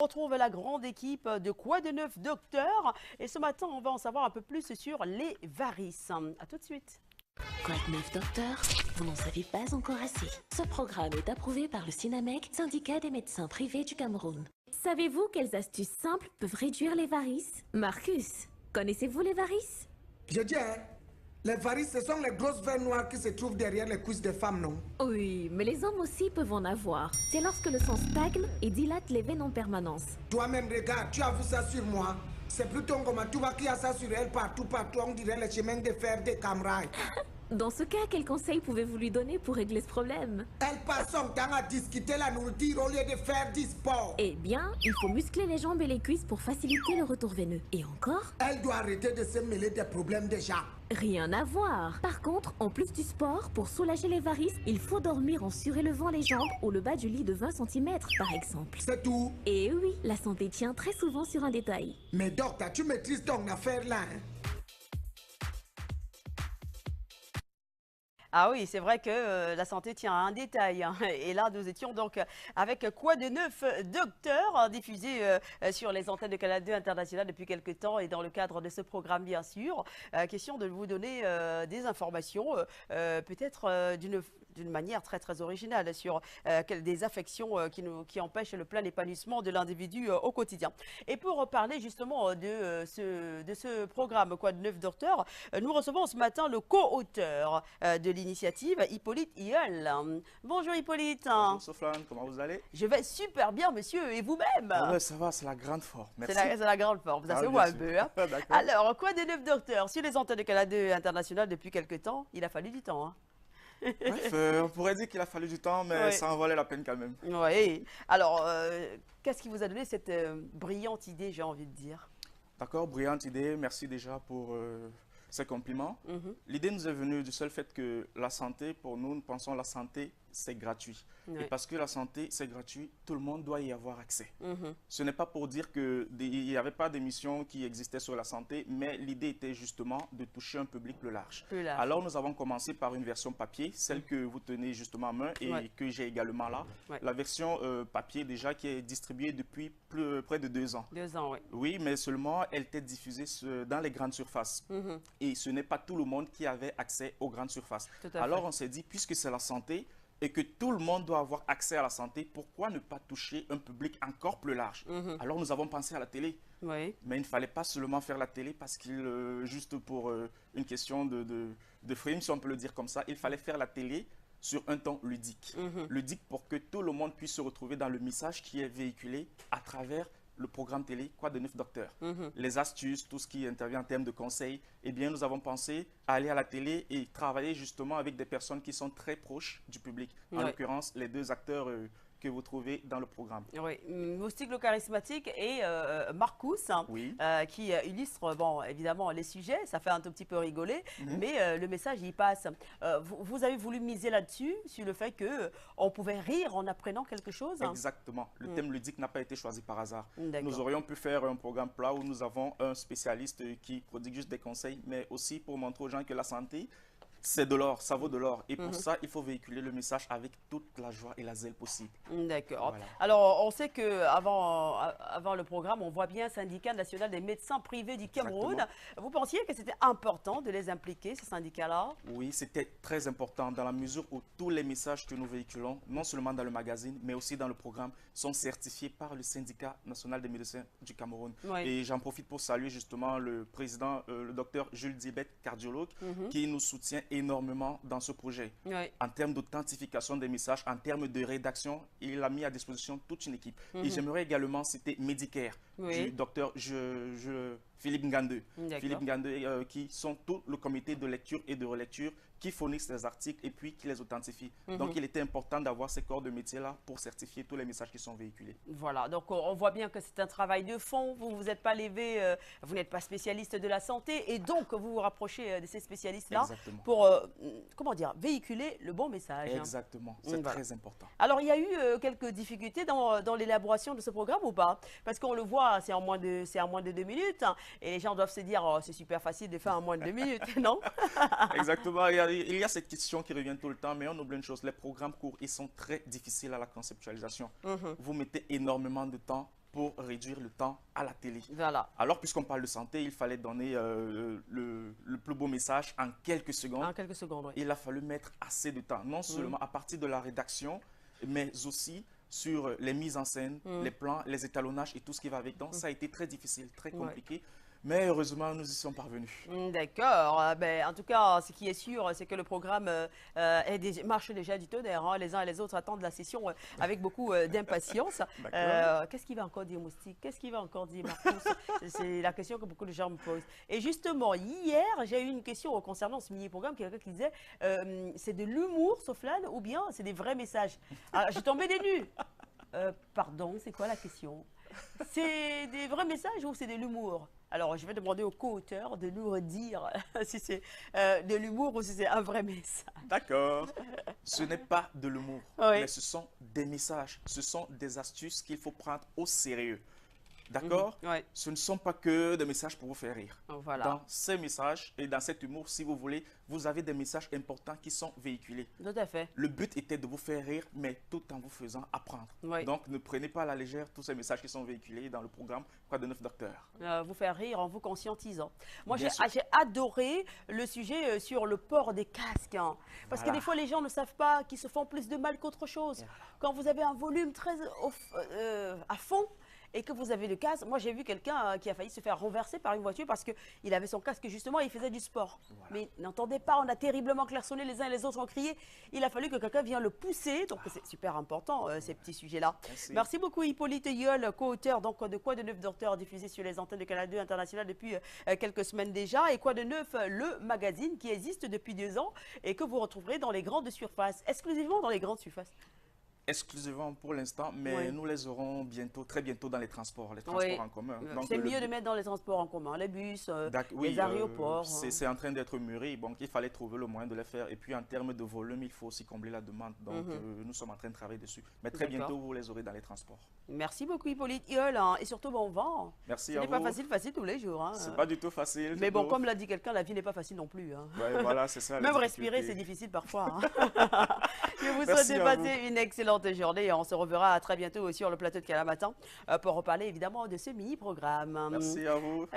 On retrouve la grande équipe de Quoi de neuf docteur et ce matin on va en savoir un peu plus sur les varices. A tout de suite. Quoi de neuf docteur? Vous n'en savez pas encore assez. Ce programme est approuvé par le SINAMEC, syndicat des médecins privés du Cameroun. Savez-vous quelles astuces simples peuvent réduire les varices? Marcus, connaissez-vous les varices? Je dis, hein, les varices, ce sont les grosses veines noires qui se trouvent derrière les cuisses des femmes, non? Oui, mais les hommes aussi peuvent en avoir. C'est lorsque le sang stagne et dilate les veines en permanence. Toi-même, regarde, tu as vu ça sur moi. C'est plutôt comme tu vois qu'il y a ça sur elle partout, on dirait les chemins de fer des Camrailles. Dans ce cas, quels conseils pouvez-vous lui donner pour régler ce problème? Elle passe son temps à discuter la nourriture au lieu de faire du sport. Eh bien, il faut muscler les jambes et les cuisses pour faciliter le retour veineux. Et encore? Elle doit arrêter de se mêler des problèmes déjà. Rien à voir. Par contre, en plus du sport, pour soulager les varices, il faut dormir en surélevant les jambes ou le bas du lit de 20 cm, par exemple. C'est tout. Et oui, la santé tient très souvent sur un détail. Mais docteur, tu maîtrises ton affaire là, hein? Ah oui, c'est vrai que la santé tient à un détail, hein. Et là, nous étions donc avec Quoi de neuf docteur, diffusé sur les antennes de Canal 2 International depuis quelques temps et dans le cadre de ce programme, bien sûr. Question de vous donner des informations, peut-être d'une manière très très originale sur des affections qui empêchent le plein épanouissement de l'individu au quotidien. Et pour parler justement de ce programme Quoi de neuf docteur, nous recevons ce matin le co-auteur de l'initiative, Hippolyte Illeul. Bonjour Hippolyte. Bonjour Soflane, comment vous allez? Je vais super bien monsieur, et vous-même? Ouais, ça va, c'est la grande forme. Merci. C'est la grande forme, ça Ah se oui, voit un bien peu. sûr. Hein. D'accord. Alors, Quoi de neuf docteur sur les antennes de Canal 2 International depuis quelques temps, il a fallu du temps. Hein. Bref, on pourrait dire qu'il a fallu du temps, mais Ouais. ça en valait la peine quand même. Oui. Alors, qu'est-ce qui vous a donné cette brillante idée, j'ai envie de dire? D'accord, brillante idée, merci déjà pour ces compliments. Mhm. L'idée nous est venue du seul fait que la santé, pour nous, nous pensons la santé, c'est gratuit. Ouais. Et parce que la santé, c'est gratuit, tout le monde doit y avoir accès. Mhm. Ce n'est pas pour dire qu'il n'y avait pas d'émission qui existait sur la santé, mais l'idée était justement de toucher un public plus large. Plus large. Alors nous avons commencé par une version papier, celle que vous tenez justement en main et Ouais. que j'ai également là. Ouais. La version papier déjà qui est distribuée depuis près de 2 ans. 2 ans, oui. Oui, mais seulement elle était diffusée dans les grandes surfaces. Mhm. Et ce n'est pas tout le monde qui avait accès aux grandes surfaces. Tout à Alors fait. on s'est dit, puisque c'est la santé, et que tout le monde doit avoir accès à la santé, pourquoi ne pas toucher un public encore plus large? Mhm. Alors nous avons pensé à la télé, Oui. mais il ne fallait pas seulement faire la télé parce qu'il, juste pour une question de frame, si on peut le dire comme ça, il fallait faire la télé sur un ton ludique. Mhm. Ludique pour que tout le monde puisse se retrouver dans le message qui est véhiculé à travers le programme télé Quoi de neuf docteur. Mhm. Les astuces, tout ce qui intervient en termes de conseils, eh bien, nous avons pensé à aller à la télé et travailler justement avec des personnes qui sont très proches du public. En Ouais. l'occurrence, les deux acteurs que vous trouvez dans le programme. Oui, Moustique le charismatique et Marcus, hein, Oui. qui illustre, bon, évidemment, les sujets. Ça fait un tout petit peu rigoler, Mhm. mais le message, il passe. Vous avez voulu miser là-dessus, sur le fait qu'on pouvait rire en apprenant quelque chose. Hein. Exactement. Le thème ludique n'a pas été choisi par hasard. D'accord. Nous aurions pu faire un programme plat où nous avons un spécialiste qui prodigue juste des conseils, mais aussi pour montrer aux gens que la santé, c'est de l'or, ça vaut de l'or. Et pour ça, il faut véhiculer le message avec toute la joie et la zèle possible. D'accord. Voilà. Alors, on sait qu'avant le programme, on voit bien Syndicat national des médecins privés du Cameroun. Exactement. Vous pensiez que c'était important de les impliquer, ces syndicats-là? Oui, c'était très important dans la mesure où tous les messages que nous véhiculons, non seulement dans le magazine, mais aussi dans le programme, sont certifiés par le syndicat national des médecins du Cameroun. Oui. Et j'en profite pour saluer justement le président, le docteur Jules Dibet, cardiologue, qui nous soutient énormément dans ce projet. Oui. En termes d'authentification des messages, en termes de rédaction, il a mis à disposition toute une équipe. Et j'aimerais également citer Medicare Oui. du docteur Philippe Ngande. D'accord. Philippe Ngande, qui sont tout le comité de lecture et de relecture qui fournissent les articles et puis qui les authentifient. Donc, il était important d'avoir ces corps de métier-là pour certifier tous les messages qui sont véhiculés. Voilà, donc on voit bien que c'est un travail de fond. Vous ne vous êtes pas levé, vous n'êtes pas spécialiste de la santé et donc vous vous rapprochez de ces spécialistes-là Exactement. pour, comment dire, véhiculer le bon message. Hein. Exactement, c'est Voilà. très important. Alors, il y a eu quelques difficultés dans l'élaboration de ce programme ou pas? Parce qu'on le voit, c'est en moins de 2 minutes hein, et les gens doivent se dire, oh, c'est super facile de faire en moins de 2 minutes, non? Exactement, il y a cette question qui revient tout le temps, mais on oublie une chose, les programmes courts, ils sont très difficiles à la conceptualisation. Vous mettez énormément de temps pour réduire le temps à la télé. Voilà. Alors, puisqu'on parle de santé, il fallait donner le plus beau message en quelques secondes. En quelques secondes, oui. Il a fallu mettre assez de temps, non seulement à partir de la rédaction, mais aussi sur les mises en scène, les plans, les étalonnages et tout ce qui va avec. Donc, ça a été très difficile, très compliqué. Mais heureusement, nous y sommes parvenus. D'accord. Ben, en tout cas, ce qui est sûr, c'est que le programme marche déjà du tonnerre. Hein. Les uns et les autres attendent la session avec beaucoup d'impatience. Qu'est-ce qu'il va encore dire, Moustique? Qu'est-ce qu'il va encore dire, Marcus? C'est la question que beaucoup de gens me posent. Et justement, hier, j'ai eu une question concernant ce mini-programme. Quelqu'un qui disait, c'est de l'humour, Soflane, ou bien c'est des vrais messages? Alors, j'ai tombé des nues. Pardon, c'est quoi la question? C'est des vrais messages ou c'est de l'humour? Alors, je vais demander au co-auteur de nous redire si c'est de l'humour ou si c'est un vrai message. D'accord. Ce n'est pas de l'humour, mais ce sont des messages, ce sont des astuces qu'il faut prendre au sérieux. D'accord? Ce ne sont pas que des messages pour vous faire rire. Voilà. Dans ces messages et dans cet humour, si vous voulez, vous avez des messages importants qui sont véhiculés. Tout à fait. Le but était de vous faire rire, mais tout en vous faisant apprendre. Donc, ne prenez pas à la légère tous ces messages qui sont véhiculés dans le programme Quoi de neuf, docteur? Vous faire rire en vous conscientisant. Moi, j'ai adoré le sujet sur le port des casques. Hein, parce que des fois, les gens ne savent pas qu'ils se font plus de mal qu'autre chose. Quand vous avez un volume très à fond, et que vous avez le casque. Moi, j'ai vu quelqu'un qui a failli se faire renverser par une voiture parce qu'il avait son casque justement et il faisait du sport. Mais il n'entendait pas, on a terriblement clairsonné, les uns et les autres ont crié. Il a fallu que quelqu'un vienne le pousser. Donc, c'est super important, ces petits sujets-là. Merci beaucoup, Hippolyte Yol, co-auteur donc, de Quoi de neuf, docteur, diffusé sur les antennes de Canal 2 International depuis quelques semaines déjà. Et Quoi de neuf, le magazine qui existe depuis 2 ans et que vous retrouverez dans les grandes surfaces, exclusivement dans les grandes surfaces. Exclusivement pour l'instant, mais nous les aurons bientôt, très bientôt dans les transports en commun. C'est mieux de mettre dans les transports en commun, les bus, les aéroports. C'est en train d'être mûri, donc il fallait trouver le moyen de les faire. Et puis en termes de volume, il faut aussi combler la demande. Donc nous sommes en train de travailler dessus. Mais très bientôt, vous les aurez dans les transports. Merci beaucoup, Hippolyte Yol, hein, et surtout bon vent. Merci à vous. Ce n'est pas facile tous les jours. Hein. C'est pas du tout facile. Mais bon, comme l'a dit quelqu'un, la vie n'est pas facile non plus. Hein. Voilà, c'est ça. Même respirer, c'est difficile parfois. Hein. Je vous souhaite de passer une excellente journée et on se reverra très bientôt sur le plateau de Canal Matin pour reparler évidemment de ce mini-programme. Merci à vous.